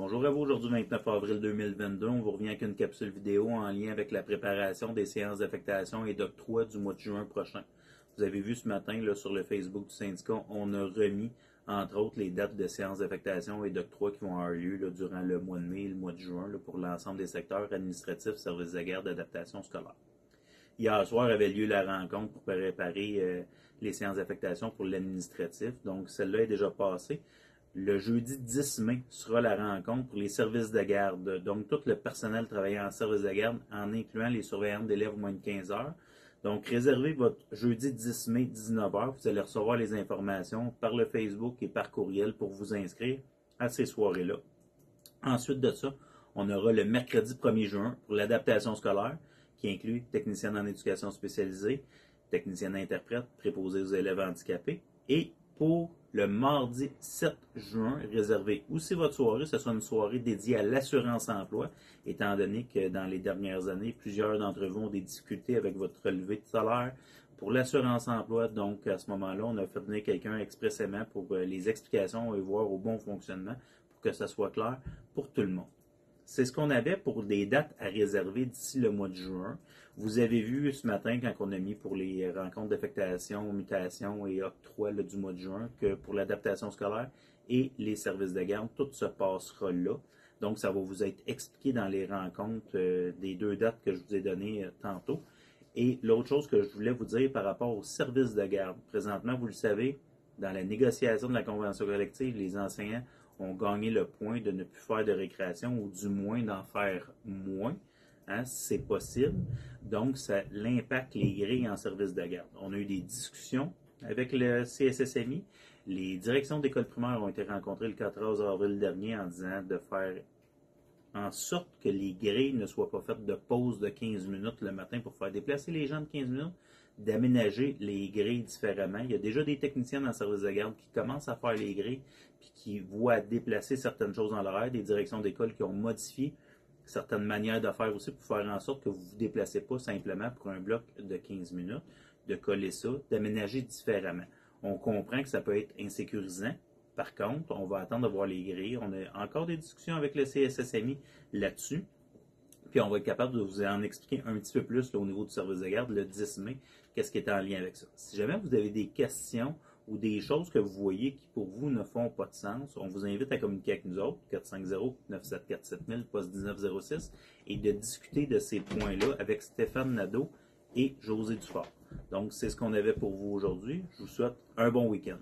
Bonjour à vous, aujourd'hui 29 avril 2022, on vous revient avec une capsule vidéo en lien avec la préparation des séances d'affectation et d'octroi du mois de juin prochain. Vous avez vu ce matin là, sur le Facebook du syndicat, on a remis entre autres les dates de séances d'affectation et d'octroi qui vont avoir lieu là, durant le mois de mai et le mois de juin là, pour l'ensemble des secteurs administratifs, services de garde, d'adaptation scolaire. Hier soir avait lieu la rencontre pour préparer les séances d'affectation pour l'administratif, donc celle-là est déjà passée. Le jeudi 10 mai sera la rencontre pour les services de garde. Donc, tout le personnel travaillant en service de garde, en incluant les surveillants d'élèves moins de 15 heures. Donc, réservez votre jeudi 10 mai, 19 heures. Vous allez recevoir les informations par le Facebook et par courriel pour vous inscrire à ces soirées-là. Ensuite de ça, on aura le mercredi 1er juin pour l'adaptation scolaire, qui inclut technicienne en éducation spécialisée, technicienne interprète, préposée aux élèves handicapés, et pour le mardi 7 juin, réservez aussi votre soirée. Ce sera une soirée dédiée à l'assurance-emploi, étant donné que dans les dernières années, plusieurs d'entre vous ont des difficultés avec votre relevé de salaire pour l'assurance-emploi. Donc, à ce moment-là, on a fait venir quelqu'un expressément pour les explications et voir au bon fonctionnement pour que ça soit clair pour tout le monde. C'est ce qu'on avait pour des dates à réserver d'ici le mois de juin. Vous avez vu ce matin, quand on a mis pour les rencontres d'affectation, mutation et octroi du mois de juin, que pour l'adaptation scolaire et les services de garde, tout se passera là. Donc, ça va vous être expliqué dans les rencontres des deux dates que je vous ai données tantôt. Et l'autre chose que je voulais vous dire par rapport aux services de garde. Présentement, vous le savez, dans la négociation de la convention collective, les enseignants ont gagné le point de ne plus faire de récréation ou du moins d'en faire moins. Hein, c'est possible. Donc, ça l'impact les grilles en service de garde. On a eu des discussions avec le CSSMI. Les directions d'écoles primaires ont été rencontrées le 14 avril dernier en disant de faire en sorte que les grilles ne soient pas faites de pause de 15 minutes le matin pour faire déplacer les gens de 15 minutes, d'aménager les grilles différemment. Il y a déjà des techniciens en service de garde qui commencent à faire les grilles puis qui voient déplacer certaines choses dans l'horaire, des directions d'école qui ont modifié certaines manières de faire aussi pour faire en sorte que vous ne vous déplacez pas simplement pour un bloc de 15 minutes, de coller ça, d'aménager différemment. On comprend que ça peut être insécurisant. Par contre, on va attendre de voir les grilles. On a encore des discussions avec le CSSMI là-dessus. Puis on va être capable de vous en expliquer un petit peu plus là, au niveau du service de garde le 10 mai, qu'est-ce qui est en lien avec ça. Si jamais vous avez des questions ou des choses que vous voyez qui pour vous ne font pas de sens, on vous invite à communiquer avec nous autres, 450-974-7000, poste 1906, et de discuter de ces points-là avec Stéphane Nadeau et José Dufort. Donc, c'est ce qu'on avait pour vous aujourd'hui. Je vous souhaite un bon week-end.